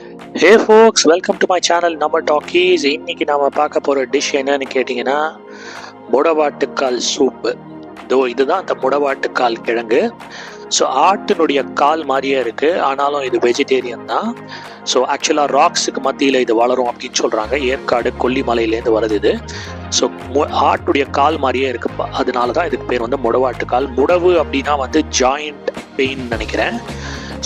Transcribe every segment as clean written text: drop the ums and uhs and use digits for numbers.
Hey folks, welcome to my channel Number Talkies. இன்னைக்கு நாம பார்க்க போற டிஷ் என்னன்னு கேட்டிங்கன்னா முடவாட்டுக்கால் சூப். இதுதான் அந்த முடவாட்டுக்கால் கிழங்கு. ஸோ ஆட்டினுடைய கால் மாதிரியே இருக்கு, ஆனாலும் இது வெஜிடேரியன் தான். ஸோ ஆக்சுவலாக ராக்ஸுக்கு மத்தியில் இது வளரும் அப்படின்னு சொல்கிறாங்க. ஏற்காடு கொல்லிமலையிலேருந்து வருது இது. ஸோ ஆட்டுடைய கால் மாதிரியே இருக்கு, அதனால தான் இதுக்கு பேர் வந்து முடவாட்டுக்கால். முடவு அப்படின்னா வந்து ஜாயிண்ட் பெயின் நினைக்கிறேன்.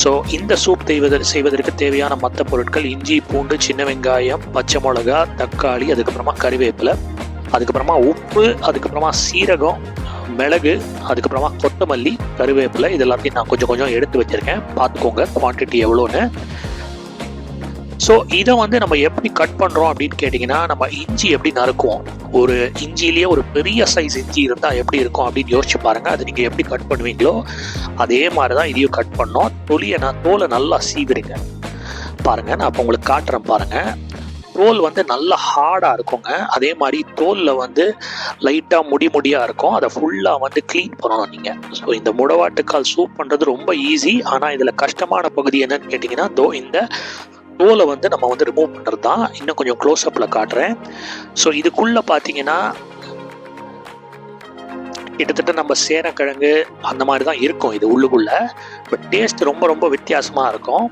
ஸோ இந்த சூப் செய்வதற்கு தேவையான மற்ற பொருட்கள் இஞ்சி, பூண்டு, சின்ன வெங்காயம், பச்சை மிளகா, தக்காளி, அதுக்கப்புறமா கறிவேப்பிலை, அதுக்கப்புறமா உப்பு, அதுக்கப்புறமா சீரகம், மிளகு, அதுக்கப்புறமா கொத்தமல்லி, கறிவேப்பிலை, இது எல்லாத்தையும் நான் கொஞ்சம் கொஞ்சம் எடுத்து வச்சிருக்கேன். பார்த்துக்கோங்க குவான்டிட்டி எவ்வளோன்னு. ஸோ இதை வந்து நம்ம எப்படி கட் பண்ணுறோம் அப்படின்னு கேட்டிங்கன்னா, நம்ம இஞ்சி எப்படி நறுக்குவோம், ஒரு இஞ்சிலேயே ஒரு பெரிய சைஸ் இஞ்சி இருந்தால் எப்படி இருக்கும் அப்படின்னு யோசிச்சு பாருங்கள். அது நீங்கள் எப்படி கட் பண்ணுவீங்களோ அதே மாதிரி தான் இதையும் கட் பண்ணோம். தோலை நல்லா சீவிடுங்க. பாருங்கள், நான் அப்போ உங்களுக்கு காட்டுறேன் பாருங்கள். தோல் வந்து நல்லா ஹார்டாக இருக்குங்க. அதே மாதிரி தோலில் வந்து லைட்டாக முடியாக இருக்கும். அதை ஃபுல்லாக வந்து க்ளீன் பண்ணணும் நீங்கள். ஸோ இந்த முடவாட்டுக்கால் சூப் பண்ணுறது ரொம்ப ஈஸி. ஆனால் இதில் கஷ்டமான பகுதி என்னன்னு கேட்டிங்கன்னா, இந்த தோலை வந்து நம்ம வந்து ரிமூவ் பண்ணுறது தான். இன்னும் கொஞ்சம் க்ளோஸ்அப்பில் காட்டுறேன். ஸோ இதுக்குள்ளே பார்த்தீங்கன்னா கிட்டத்தட்ட நம்ம சேனக்கிழங்கு அந்த மாதிரி தான் இருக்கும் இது உள்ளுக்குள்ள. பட் டேஸ்ட் ரொம்ப ரொம்ப வித்தியாசமாக இருக்கும்.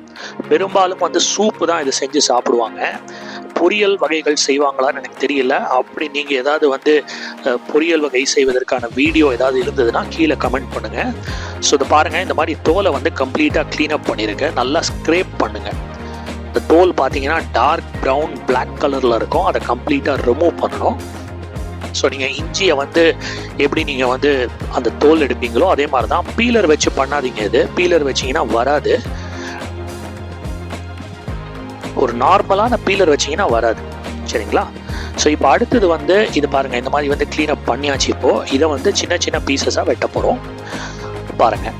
பெரும்பாலும் வந்து சூப்பு தான் இது செஞ்சு சாப்பிடுவாங்க. பொரியல் வகைகள் செய்வாங்களான்னு எனக்கு தெரியல. அப்படி நீங்கள் ஏதாவது வந்து பொரியல் வகை செய்வதற்கான வீடியோ ஏதாவது இருந்ததுன்னா கீழே கமெண்ட் பண்ணுங்கள். ஸோ இதை பாருங்கள், இந்த மாதிரி தோலை வந்து கம்ப்ளீட்டாக க்ளீனப் பண்ணியிருக்கேன். நல்லா ஸ்க்ரேப் பண்ணுங்கள். இந்த தோல் பார்த்தீங்கன்னா டார்க் ப்ரௌன் பிளாக் கலரில் இருக்கும். அதை கம்ப்ளீட்டாக ரிமூவ் பண்ணணும். ஸோ நீங்கள் இஞ்சியை வந்து எப்படி நீங்கள் வந்து அந்த தோல் எடுப்பீங்களோ அதே மாதிரி தான். பீலர் வச்சு பண்ணாதீங்க. இது பீலர் வச்சிங்கன்னா வராது. ஒரு நார்மலான பீலர் வச்சிங்கன்னா வராது, சரிங்களா? ஸோ இப்போ அடுத்தது வந்து இது பாருங்கள், இந்த மாதிரி வந்து க்ளீனப் பண்ணியாச்சு. இப்போது இதை வந்து சின்ன சின்ன பீசஸாக வெட்ட போகிறோம். பாருங்கள்,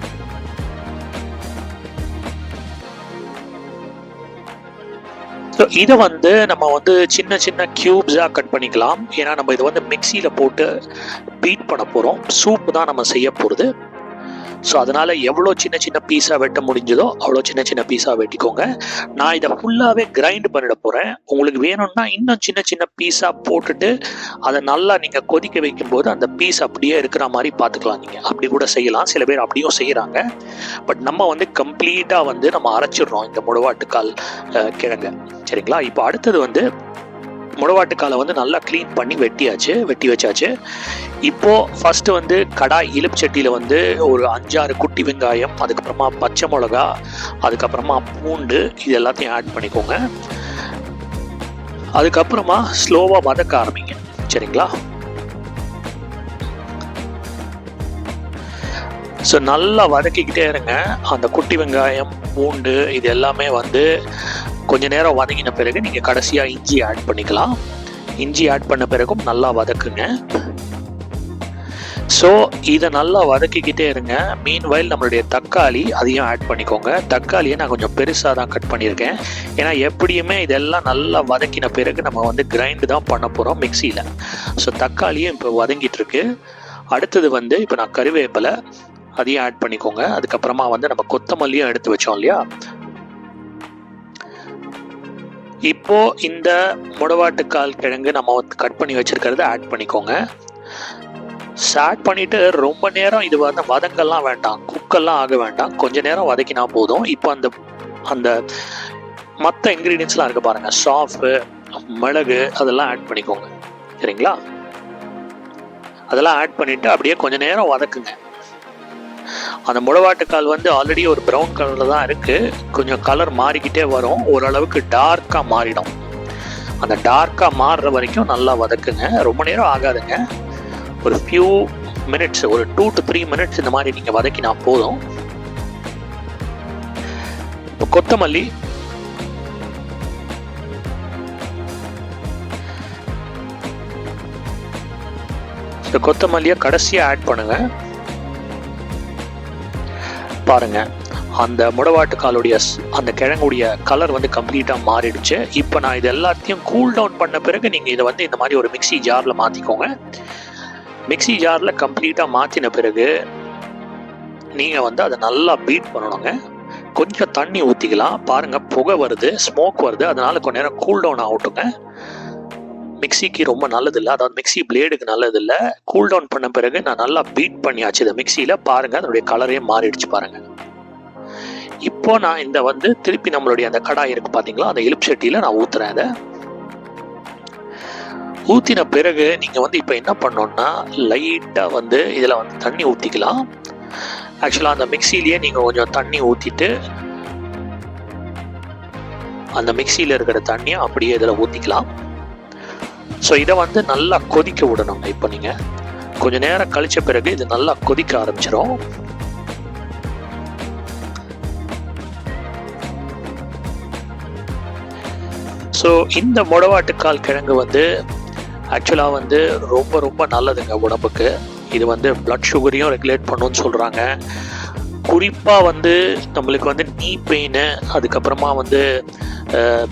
ஸோ இதை வந்து நம்ம வந்து சின்ன சின்ன க்யூப்ஸாக கட் பண்ணிக்கலாம். ஏன்னா நம்ம இதை வந்து மிக்சியில் போட்டு பீட் பண்ண போகிறோம். சூப்பு தான் நம்ம செய்ய போகிறது. ஸோ அதனால் எவ்வளோ சின்ன சின்ன பீஸாக வெட்ட முடிஞ்சதோ அவ்வளோ சின்ன சின்ன பீஸாக வெட்டிக்கோங்க. நான் இதை ஃபுல்லாகவே கிரைண்ட் பண்ணிட போகிறேன். உங்களுக்கு வேணும்னா இன்னும் சின்ன சின்ன பீஸாக போட்டுட்டு அதை நல்லா நீங்கள் கொதிக்க வைக்கும்போது அந்த பீஸ் அப்படியே இருக்கிற மாதிரி பார்த்துக்கலாம். நீங்கள் அப்படி கூட செய்யலாம். சில பேர் அப்படியும் செய்கிறாங்க. பட் நம்ம வந்து கம்ப்ளீட்டாக வந்து நம்ம அரைச்சிடுறோம் இந்த முடவாட்டுக்கால் கிழங்க, சரிங்களா? இப்போ அடுத்தது வந்து முடவாட்டுக்காலை வந்து நல்லா க்ளீன் பண்ணி வெட்டி வச்சாச்சு. இப்போது ஃபஸ்ட்டு வந்து கடாய் இலுப்புச்சட்டியில் வந்து ஒரு 5-6 குட்டி வெங்காயம், அதுக்கப்புறமா பச்சை மிளகா, அதுக்கப்புறமா பூண்டு, இது எல்லாத்தையும் ஆட் பண்ணிக்கோங்க. அதுக்கப்புறமா ஸ்லோவாக வதக்க ஆரம்பிங்க, சரிங்களா? ஸோ நல்லா வதக்கிக்கிட்டே இருங்க. அந்த குட்டி வெங்காயம், பூண்டு, இது எல்லாமே வந்து கொஞ்ச நேரம் வதங்கின பிறகு நீங்கள் கடைசியாக இஞ்சி ஆட் பண்ணிக்கலாம். இஞ்சி ஆட் பண்ண பிறகும் நல்லா வதக்குங்க. ஸோ இதை நல்லா வதக்கிக்கிட்டே இருங்க. மீன்வைல் நம்மளுடைய தக்காளி அதையும் ஆட் பண்ணிக்கோங்க. தக்காளியை நான் கொஞ்சம் பெருசாக தான் கட் பண்ணியிருக்கேன். ஏன்னா எப்படியுமே இதெல்லாம் நல்லா வதக்கின பிறகு நம்ம வந்து கிரைண்டு தான் பண்ண போகிறோம் மிக்சியில். ஸோ தக்காளியும் இப்போ வதங்கிட்டு இருக்கு. அடுத்தது வந்து இப்போ நான் கறிவேப்பிலை அதையும் ஆட் பண்ணிக்கோங்க. அதுக்கப்புறமா வந்து நம்ம கொத்தமல்லியும் எடுத்து வச்சோம் இல்லையா? இப்போ இந்த முடவாட்டுக்கால் கிழங்கு நம்ம கட் பண்ணி வச்சிருக்கிறத ஆட் பண்ணிக்கோங்க. ஆட் பண்ணிட்டு ரொம்ப நேரம் இது வந்து வதங்கெல்லாம் வேண்டாம், குக்கெல்லாம் ஆக வேண்டாம். கொஞ்ச நேரம் வதக்கினா போதும். இப்போ அந்த அந்த மற்ற இன்க்ரீடியன்ஸ்லாம் இருக்கு பாருங்க, சாஃபு, மிளகு, அதெல்லாம் ஆட் பண்ணிக்கோங்க, சரிங்களா? அதெல்லாம் ஆட் பண்ணிட்டு அப்படியே கொஞ்ச நேரம் வதக்குங்க. அந்த முடவாட்டுக்கால் வந்து ஆல்ரெடி ஒரு ப்ரௌன் கலரில் தான் இருக்குது. கொஞ்சம் கலர் மாறிக்கிட்டே வரும். ஓரளவுக்கு டார்க்காக மாறிடும். அந்த டார்க்காக மாறுற வரைக்கும் நல்லா வதக்குங்க. ரொம்ப நேரம் ஆகாதுங்க. ஒரு ஃபியூ மினிட்ஸ், ஒரு 2 to 3 மினிட்ஸ் இந்த மாதிரி நீங்கள் வதக்கினா போதும். இப்போ கொத்தமல்லி, இந்த கொத்தமல்லியை கடைசியாக ஆட் பண்ணுங்க. பாருங்க, அந்த முடவாட்டுக்காலுடைய அந்த கிழங்குடைய கலர் வந்து கம்ப்ளீட்டாக மாறிடுச்சு. இப்போ நான் இது எல்லாத்தையும் கூல் டவுன் பண்ண பிறகு நீங்கள் இதை வந்து இந்த மாதிரி ஒரு மிக்சி ஜாரில் மாற்றிக்கோங்க. மிக்சி ஜாரில் கம்ப்ளீட்டாக மாற்றின பிறகு நீங்கள் வந்து அதை நல்லா பீட் பண்ணணுங்க. கொஞ்சம் தண்ணி ஊற்றிக்கலாம். பாருங்க புகை வருது, ஸ்மோக் வருது, அதனால கொஞ்ச நேரம் கூல் டவுன் ஆகட்டுங்க. மிக்சிக்கு ரொம்ப நல்லதில்லை, அதாவது மிக்சி பிளேடுக்கு நல்லதில்லை. கூல் டவுன் பண்ண பிறகு நான் நல்லா பீட் பண்ணியாச்சு இதை மிக்சியில். பாருங்க அதனுடைய கலரே மாறிடுச்சு பாருங்க. இப்போ நான் இந்த வந்து திருப்பி நம்மளுடைய அந்த கடாய் இருக்கு பார்த்தீங்களா, அந்த இலுப்பு சட்டியில் நான் ஊற்றுறேன். அதை ஊற்றின பிறகு நீங்கள் வந்து இப்போ என்ன பண்ணோன்னா லைட்டாக வந்து இதில் வந்து தண்ணி ஊற்றிக்கலாம். ஆக்சுவலாக அந்த மிக்சிலேயே நீங்கள் கொஞ்சம் தண்ணி ஊற்றிட்டு அந்த மிக்சியில் இருக்கிற தண்ணியை அப்படியே இதில் ஊற்றிக்கலாம். ஸோ இதை வந்து நல்லா கொதிக்க விடணுங்க. இப்போ நீங்கள் கொஞ்சம் நேரம் கழிச்ச பிறகு இது நல்லா கொதிக்க ஆரம்பிச்சிடும். ஸோ இந்த மொடவாட்டுக்கால் கிழங்கு வந்து ஆக்சுவலாக வந்து ரொம்ப ரொம்ப நல்லதுங்க உடம்புக்கு. இது வந்து பிளட் சுகரையும் ரெகுலேட் பண்ணுன்னு சொல்கிறாங்க. குறிப்பாக வந்து நம்மளுக்கு வந்து நீ பெயின், அதுக்கப்புறமா வந்து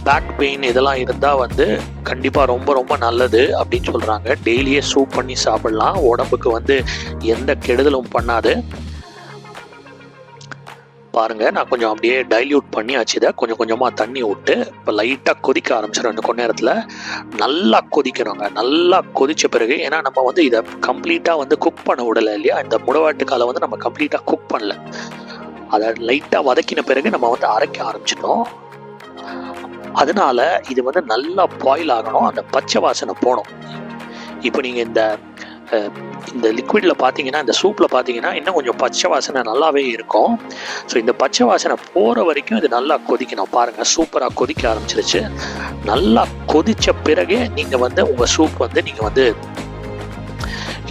பேக் பெயின் இதெல்லாம் இருந்தால் வந்து கண்டிப்பாக ரொம்ப ரொம்ப நல்லது அப்படின்னு சொல்கிறாங்க. டெய்லியே சூப் பண்ணி சாப்பிட்லாம், உடம்புக்கு வந்து எந்த கெடுதலும் பண்ணாது. பாருங்க நான் கொஞ்சம் அப்படியே டைல்யூட் பண்ணி இதை கொஞ்சம் கொஞ்சமாக தண்ணி விட்டு இப்போ லைட்டாக கொதிக்க ஆரம்பிச்சிடும். இன்னும் கொஞ்ச நேரத்தில் நல்லா கொதிக்கணுங்க. நல்லா கொதிச்ச பிறகு, ஏன்னா நம்ம வந்து இதை கம்ப்ளீட்டாக வந்து குக் பண்ண விடலை இல்லையா, இந்த முடவாட்டுக்காலை வந்து நம்ம கம்ப்ளீட்டாக குக் பண்ணல, அதை லைட்டாக வதக்கின பிறகு நம்ம வந்து அரைக்க ஆரம்பிச்சிட்டோம். அதனால இது வந்து நல்லா பாயில் ஆகணும், அந்த பச்சை வாசனை போகணும். இப்போ நீங்கள் இந்த லிக்விடில் பார்த்தீங்கன்னா, இந்த சூப்பில் பார்த்தீங்கன்னா இன்னும் கொஞ்சம் பச்சை வாசனை நல்லாவே இருக்கும். ஸோ இந்த பச்சை வாசனை போகிற வரைக்கும் இது நல்லா கொதிக்கணும். பாருங்கள் சூப்பராக கொதிக்க ஆரம்பிச்சிருச்சு. நல்லா கொதித்த பிறகு நீங்கள் வந்து உங்கள் சூப் வந்து நீங்கள் வந்து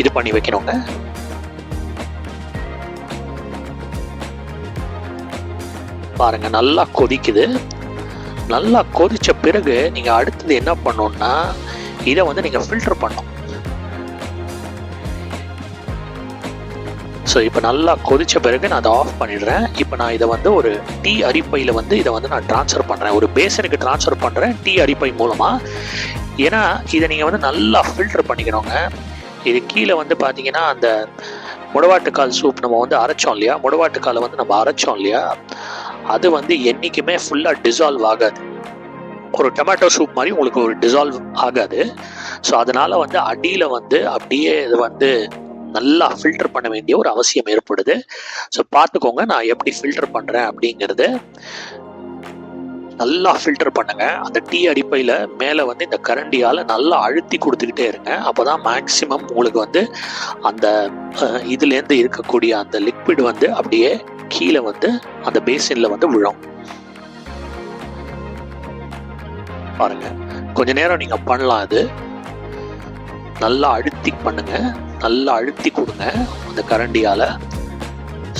இது பண்ணி வைக்கணுங்க. பாருங்கள் நல்லா கொதிக்குது. நல்லா கொதித்த பிறகு நீங்கள் அடுத்தது என்ன பண்ணணுன்னா, இதை வந்து நீங்கள் ஃபில்டர் பண்ணணும். ஸோ இப்போ நல்லா கொதித்த பிறகு நான் அதை ஆஃப் பண்ணிடுறேன். இப்போ நான் இதை வந்து ஒரு டீ அரிப்பையில் வந்து இதை வந்து நான் ட்ரான்ஸ்ஃபர் பண்ணுறேன், ஒரு பேசனுக்கு ட்ரான்ஸ்ஃபர் பண்ணுறேன் டீ அரிப்பை மூலமாக. ஏன்னா இதை நீங்கள் வந்து நல்லா ஃபில்டர் பண்ணிக்கணுங்க. இது கீழே வந்து பார்த்தீங்கன்னா அந்த முடவாட்டுக்கால் சூப் நம்ம வந்து அரைச்சோம் இல்லையா, முடவாட்டுக்காலை வந்து நம்ம அரைச்சோம் இல்லையா, அது வந்து என்றைக்குமே ஃபுல்லாக டிசால்வ் ஆகாது. ஒரு டொமேட்டோ சூப் மாதிரி உங்களுக்கு ஒரு டிசால்வ் ஆகாது. ஸோ அதனால் வந்து அடியில் வந்து அப்படியே இது வந்து நல்லா ஃபில்டர் பண்ண வேண்டிய ஒரு அவசியம் ஏற்படுது. ஸோ பார்த்துக்கோங்க நான் எப்படி ஃபில்டர் பண்ணுறேன் அப்படிங்கிறது. நல்லா ஃபில்டர் பண்ணுங்க. அந்த டீ அடிப்பையில் மேலே வந்து இந்த கரண்டியால் நல்லா அழுத்தி கொடுத்துக்கிட்டே இருங்க. அப்போ தான் மேக்சிமம் உங்களுக்கு வந்து அந்த இதுலேருந்து இருக்கக்கூடிய அந்த லிக்விட் வந்து அப்படியே கீழே வந்து அந்த பேசினில் வந்து விழும். பாருங்க கொஞ்ச நேரம் நீங்கள் பண்ணலாம். அது நல்லா அழுத்தி பண்ணுங்க, நல்லா அழுத்தி கொடுங்க அந்த கரண்டியால்.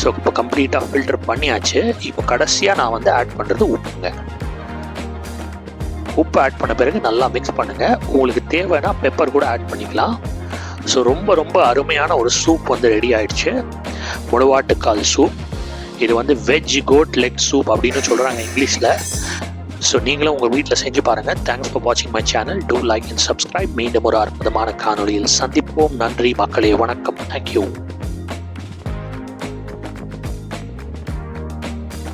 ஸோ இப்போ கம்ப்ளீட்டாக ஃபில்டர் பண்ணியாச்சு. இப்போ கடைசியாக நான் வந்து ஆட் பண்ணுறது உப்புங்க. உப்பு ஆட் பண்ண பிறகு நல்லா மிக்ஸ் பண்ணுங்கள். உங்களுக்கு தேவைன்னா பெப்பர் கூட ஆட் பண்ணிக்கலாம். ஸோ ரொம்ப ரொம்ப அருமையான ஒரு சூப் வந்து ரெடி ஆயிடுச்சு, முடவாட்டுக்கால் சூப். இது வந்து வெஜ் கோட் லெக் சூப் அப்படின்னு சொல்கிறாங்க இங்கிலீஷில். ஸோ நீங்களும் உங்கள் வீட்டில் செஞ்சு பாருங்கள். தேங்க்ஸ் ஃபார் வாட்சிங் my channel. Do like and subscribe. மீண்டும் ஒரு அற்புதமான காணொலியில் சந்திப்போம். நன்றி மக்களே, வணக்கம். தேங்க்யூ.